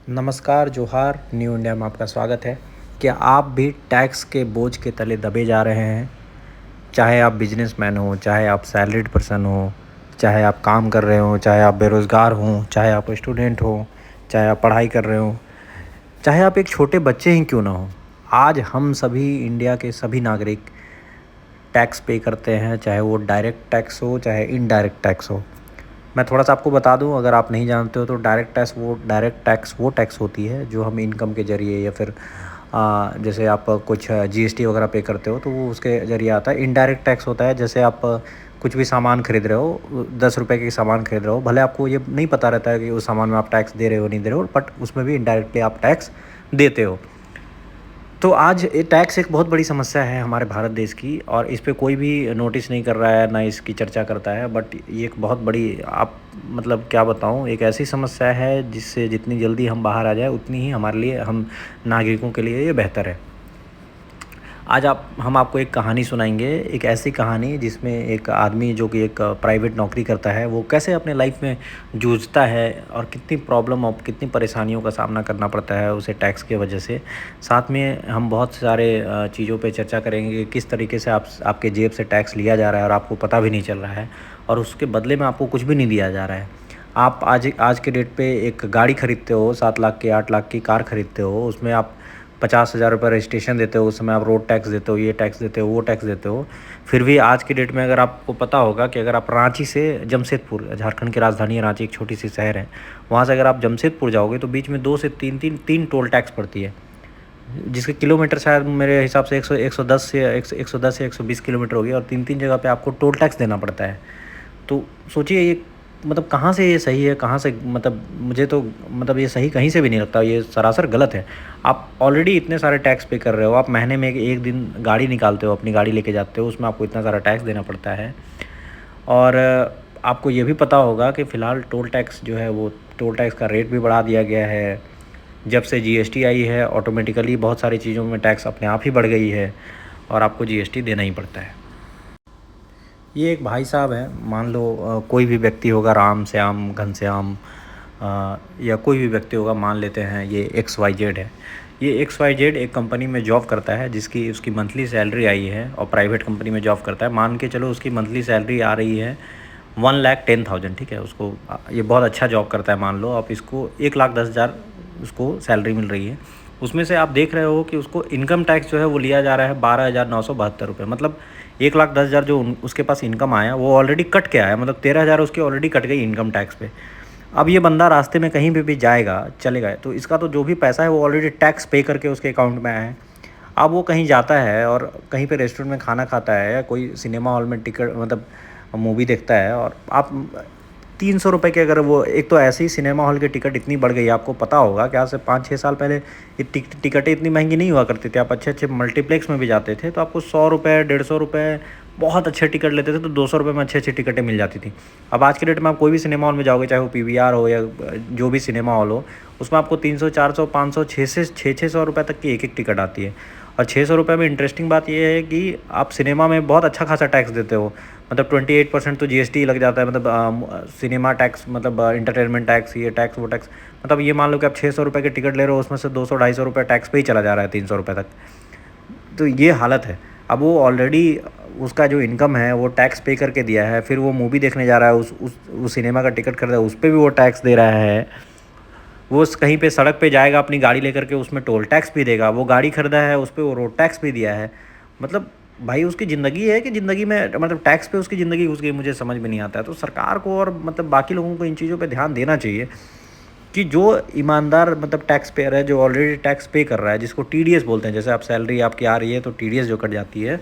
नमस्कार, जोहार, new India में आपका स्वागत है। क्या आप भी टैक्स के बोझ के तले दबे जा रहे हैं? चाहे आप बिजनेसमैन हो, चाहे आप सैलरीड पर्सन हो, चाहे आप काम कर रहे हो, चाहे आप बेरोज़गार हो, चाहे आप स्टूडेंट हो, चाहे आप पढ़ाई कर रहे हो, चाहे आप एक छोटे बच्चे ही क्यों ना हो, आज हम सभी इंडिया के सभी नागरिक टैक्स पे करते हैं, चाहे वो डायरेक्ट टैक्स हो, चाहे इनडायरेक्ट टैक्स हो। मैं थोड़ा-सा आपको बता दूँ, अगर आप नहीं जानते हो तो डायरेक्ट टैक्स वो टैक्स होती है जो हम इनकम के ज़रिए या फिर जैसे आप कुछ जीएसटी वगैरह पे करते हो तो वो उसके ज़रिए आता है। इनडायरेक्ट टैक्स होता है जैसे आप कुछ भी सामान खरीद रहे हो, 10 रुपए की सामान खरीद रहे हो, भले आपको ये नहीं पता रहता है कि उस सामान में आप टैक्स दे रहे हो नहीं दे रहे हो, बट उसमें भी इनडायरेक्टली आप टैक्स देते हो। तो आज ये टैक्स एक बहुत बड़ी समस्या है हमारे भारत देश की, और इस पे कोई भी नोटिस नहीं कर रहा है, ना इसकी चर्चा करता है। बट ये एक बहुत बड़ी, आप मतलब क्या बताऊँ, एक ऐसी समस्या है जिससे जितनी जल्दी हम बाहर आ जाए उतनी ही हमारे लिए, हम नागरिकों के लिए ये बेहतर है। आज हम आपको एक कहानी सुनाएंगे, एक ऐसी कहानी जिसमें एक आदमी जो कि एक प्राइवेट नौकरी करता है, वो कैसे अपने लाइफ में जूझता है और कितनी प्रॉब्लम और कितनी परेशानियों का सामना करना पड़ता है उसे टैक्स के वजह से। साथ में हम बहुत सारे चीज़ों पे चर्चा करेंगे कि किस तरीके से आपके जेब से टैक्स लिया जा रहा है और आपको पता भी नहीं चल रहा है, और उसके बदले में आपको कुछ भी नहीं दिया जा रहा है। आप आज के डेट पे एक गाड़ी खरीदते हो, 7 लाख की 8 लाख की कार खरीदते हो, उसमें आप 50,000 रुपये रजिस्ट्रेशन देते हो, उस समय आप रोड टैक्स देते हो, ये टैक्स देते हो, वो टैक्स देते हो। फिर भी आज की डेट में अगर आपको पता होगा कि अगर आप रांची से जमशेदपुर, झारखंड की राजधानी है रांची, एक छोटी सी शहर है, वहाँ से अगर आप जमशेदपुर जाओगे तो बीच में 2 से 3 टोल टैक्स पड़ती है, जिसके किलोमीटर शायद मेरे हिसाब से 110 से 110 या 120 किलोमीटर होगी, और 3 जगह पे आपको टोल टैक्स देना पड़ता है। तो सोचिए ये, मतलब कहाँ से ये सही है, कहाँ से, मतलब मुझे तो, मतलब ये सही कहीं से भी नहीं लगता, ये सरासर गलत है। आप ऑलरेडी इतने सारे टैक्स पे कर रहे हो, आप महीने में एक दिन गाड़ी निकालते हो, अपनी गाड़ी लेके जाते हो, उसमें आपको इतना सारा टैक्स देना पड़ता है। और आपको ये भी पता होगा कि फ़िलहाल टोल टैक्स जो है, वो टोल टैक्स का रेट भी बढ़ा दिया गया है। जब से जीएसटी आई है, ऑटोमेटिकली बहुत सारी चीज़ों में टैक्स अपने आप ही बढ़ गई है, और आपको जीएसटी देना ही पड़ता है। ये एक भाई साहब हैं, मान लो कोई भी व्यक्ति होगा, राम श्याम घनश्याम, या कोई भी व्यक्ति होगा, मान लेते हैं ये XYZ है। ये XYZ एक कंपनी में जॉब करता है, जिसकी उसकी मंथली सैलरी आई है, और प्राइवेट कंपनी में जॉब करता है। मान के चलो उसकी मंथली सैलरी आ रही है 1,10,000, ठीक है। उसको ये बहुत अच्छा जॉब करता है, मान लो आप इसको 1,10,000 उसको सैलरी मिल रही है। उसमें से आप देख रहे हो कि उसको इनकम टैक्स जो है वो लिया जा रहा है 12,972 रुपये। मतलब 1,10,000 जो उसके पास इनकम आया वो ऑलरेडी कट के आया, मतलब 13,000 उसकी ऑलरेडी कट गई इनकम टैक्स पे। अब ये बंदा रास्ते में कहीं पे भी जाएगा, चलेगा, तो इसका तो जो भी पैसा है वो ऑलरेडी टैक्स पे करके उसके अकाउंट में आया है। अब वो कहीं जाता है और कहीं पे रेस्टोरेंट में खाना खाता है, या कोई सिनेमा हॉल में टिकट, मतलब मूवी देखता है, और आप 300 रुपये के, अगर वो, एक तो ऐसे ही सिनेमा हॉल की टिकट इतनी बढ़ गई, आपको पता होगा कि आज से 5-6 साल पहले ये टिकटें इतनी महंगी नहीं हुआ करती थी। आप अच्छे अच्छे मल्टीप्लेक्स में भी जाते थे तो आपको 100 रुपये, 150 रुपये, बहुत अच्छे टिकट लेते थे तो 200 रुपये में अच्छी अच्छी टिकटें मिल जाती थी। अब आज के डेट में आप कोई भी सिनेमा हॉल में जाओगे, चाहे वो PVR हो या जो भी सिनेमा हॉल हो, उसमें आपको 300, 400, 500, 600 रुपये तक की एक एक टिकट आती है। और 600 रुपये में इंटरेस्टिंग बात यह है कि आप सिनेमा में बहुत अच्छा खासा टैक्स देते हो, मतलब 28% तो जीएसटी लग जाता है, मतलब सिनेमा टैक्स, मतलब इंटरटेनमेंट टैक्स, ये टैक्स वो टैक्स। मतलब ये मान लो कि आप 600 रुपये की टिकट ले रहे हो, उसमें से 200-250 रुपये टैक्स पे ही चला जा रहा है, 300 रुपये तक। तो ये हालत है। अब वो ऑलरेडी, उसका जो इनकम है वो टैक्स पे करके दिया है, फिर वो मूवी देखने जा रहा है, उस सिनेमा का टिकट खरीदा है, उस पर भी वो टैक्स दे रहा है। वो कहीं पे सड़क पे जाएगा अपनी गाड़ी लेकर के, उसमें टोल टैक्स भी देगा। वो गाड़ी खरीदा है, उस पर वो रोड टैक्स भी दिया है। मतलब भाई उसकी ज़िंदगी है कि ज़िंदगी में, मतलब टैक्स पे उसकी ज़िंदगी घुस गई, मुझे समझ में नहीं आता है। तो सरकार को और मतलब बाकी लोगों को इन चीज़ों पे ध्यान देना चाहिए कि जो ईमानदार, मतलब टैक्स पेयर है, जो ऑलरेडी टैक्स पे कर रहा है, जिसको TDS बोलते हैं, जैसे आप सैलरी आपकी आ रही है तो TDS जो कट जाती है,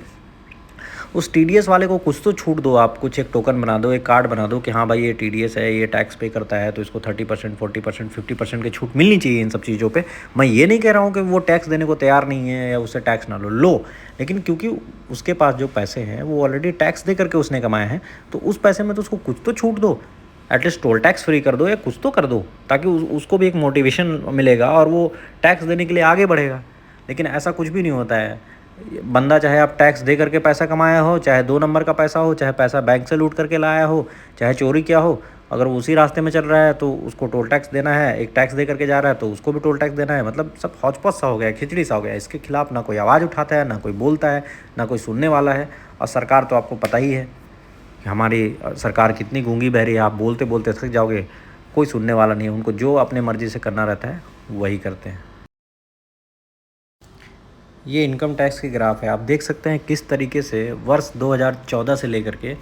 उस TDS वाले को कुछ तो छूट दो। आप कुछ एक टोकन बना दो, एक कार्ड बना दो कि हाँ भाई ये TDS है, ये टैक्स पे करता है, तो इसको 30%, 40%, 50% की छूट मिलनी चाहिए इन सब चीज़ों पे। मैं ये नहीं कह रहा हूँ कि वो टैक्स देने को तैयार नहीं है या उससे टैक्स ना लो, लेकिन क्योंकि उसके पास जो पैसे हैं वो ऑलरेडी टैक्स दे करके उसने कमाए हैं, तो उस पैसे में तो उसको कुछ तो छूट दो। एटलीस्ट टोल टैक्स फ्री कर दो या कुछ तो कर दो, ताकि उसको भी एक मोटिवेशन मिलेगा और वो टैक्स देने के लिए आगे बढ़ेगा। लेकिन ऐसा कुछ भी नहीं होता है। बंदा, चाहे आप टैक्स दे करके पैसा कमाया हो, चाहे 2 नंबर का पैसा हो, चाहे पैसा बैंक से लूट करके लाया हो, चाहे चोरी किया हो, अगर वो उसी रास्ते में चल रहा है तो उसको टोल टैक्स देना है, एक टैक्स दे करके जा रहा है तो उसको भी टोल टैक्स देना है। मतलब सब हौच-पौच सा हो गया है, खिचड़ी सा हो गया है। इसके खिलाफ़ ना कोई आवाज़ उठाता है, ना कोई बोलता है, ना कोई सुनने वाला है। और सरकार तो आपको पता ही है कि हमारी सरकार कितनी गूंगी बहरी है। आप बोलते बोलते थक जाओगे, कोई सुनने वाला नहीं है। उनको जो अपने मर्जी से करना रहता है वही करते हैं। ये इनकम टैक्स की ग्राफ है। आप देख सकते हैं किस तरीके से वर्ष 2014 से लेकर के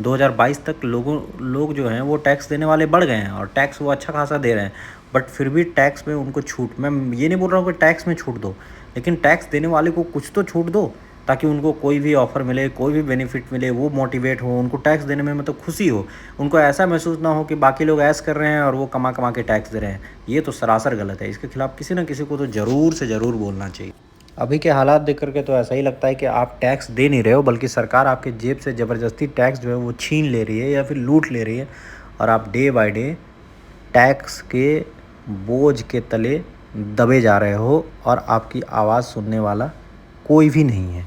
2022 तक लोग जो हैं वो टैक्स देने वाले बढ़ गए हैं और टैक्स वो अच्छा खासा दे रहे हैं। बट फिर भी टैक्स में उनको छूट, मैं ये नहीं बोल रहा हूँ कि टैक्स में छूट दो, लेकिन टैक्स देने वाले को कुछ तो छूट दो, ताकि उनको कोई भी ऑफ़र मिले, कोई भी बेनिफिट मिले, वो मोटिवेट हो, उनको टैक्स देने में मतलब खुशी हो। उनको ऐसा महसूस ना हो कि बाकी लोग ऐश कर रहे हैं और वो कमा कमा के टैक्स दे रहे हैं। ये तो सरासर गलत है। इसके खिलाफ़ किसी न किसी को तो ज़रूर से ज़रूर बोलना चाहिए। अभी के हालात देख कर के तो ऐसा ही लगता है कि आप टैक्स दे नहीं रहे हो, बल्कि सरकार आपके जेब से ज़बरदस्ती टैक्स जो है वो छीन ले रही है या फिर लूट ले रही है। और आप डे बाय डे टैक्स के बोझ के तले दबे जा रहे हो और आपकी आवाज़ सुनने वाला कोई भी नहीं है,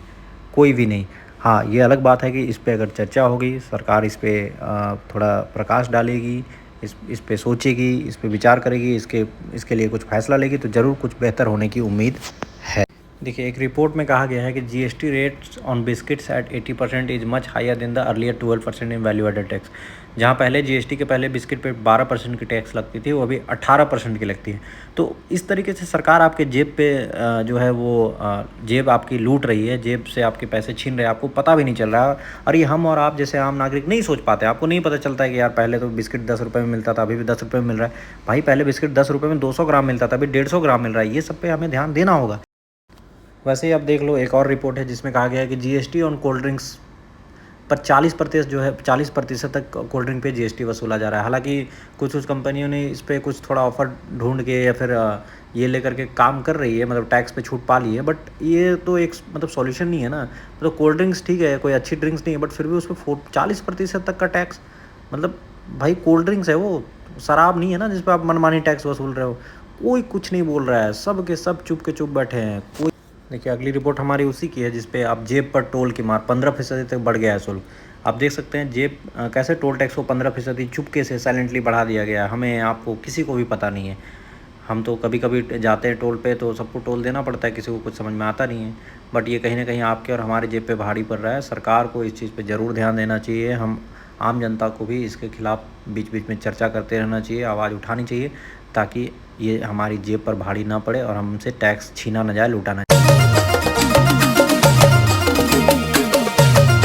कोई भी नहीं। हाँ, ये अलग बात है कि इस पे अगर चर्चा होगी, सरकार इस पे थोड़ा प्रकाश डालेगी, इस पे सोचेगी, इस पे विचार करेगी, इसके लिए कुछ फ़ैसला लेगी तो ज़रूर कुछ बेहतर होने की उम्मीद है। देखिए, एक रिपोर्ट में कहा गया है कि GST rates on biscuits at 80% is much higher than the earlier 12% in value added tax. जहाँ पहले जीएसटी के पहले बिस्किट पे 12% की टैक्स लगती थी, वो अभी 18% की लगती है। तो इस तरीके से सरकार आपके जेब पे जो है वो जेब आपकी लूट रही है, जेब से आपके पैसे छीन रहे हैं, आपको पता भी नहीं चल रहा है। और ये हम और आप जैसे आम नागरिक नहीं सोच पाते। आपको नहीं पता चलता है कि यार पहले तो बिस्किट 10 रुपये में मिलता था, अभी भी 10 रुपये में मिल रहा है। भाई पहले बिस्किट 10 रुपये में 200 ग्राम मिलता था, अभी 150 ग्राम मिल रहा है। ये सब पे हमें ध्यान देना होगा। वैसे ही आप देख लो, एक और रिपोर्ट है जिसमें कहा गया है कि जीएसटी ऑन कोल्ड ड्रिंक्स पर 40% जो है 40% तक कोल्ड ड्रिंक पे जीएसटी वसूला जा रहा है। हालांकि कुछ कंपनियों ने इस पर कुछ थोड़ा ऑफ़र ढूंढ के या फिर ये लेकर के काम कर रही है, मतलब टैक्स पे छूट पा ली है। बट ये तो एक मतलब सॉल्यूशन नहीं है ना। मतलब कोल्ड ड्रिंक्स ठीक है, कोई अच्छी ड्रिंक्स नहीं है, बट फिर भी उस पर 40% तक का टैक्स। मतलब भाई कोल्ड ड्रिंक्स है, वो शराब नहीं है ना जिस पर आप मनमानी टैक्स वसूल रहे हो। कोई कुछ नहीं बोल रहा है, सब के सब चुप के चुप बैठे हैं। कोई देखिए, अगली रिपोर्ट हमारी उसी की है जिसपे आप जेब पर टोल की मार 15% तक बढ़ गया है शुल्क। आप देख सकते हैं जेब कैसे टोल टैक्स को 15% चुपके से साइलेंटली बढ़ा दिया गया है। हमें आपको किसी को भी पता नहीं है। हम तो कभी कभी जाते हैं टोल पे तो सबको टोल देना पड़ता है, किसी को कुछ समझ में आता नहीं है। बट ये कहीं ना कहीं आपके और हमारे जेब पे भारी पड़ रहा है। सरकार को इस चीज़ पे ज़रूर ध्यान देना चाहिए। हम आम जनता को भी इसके खिलाफ़ बीच बीच में चर्चा करते रहना चाहिए, आवाज़ उठानी चाहिए, ताकि ये हमारी जेब पर भारी ना पड़े और हमसे टैक्स छीना ना जाए, लूटा ना जाए।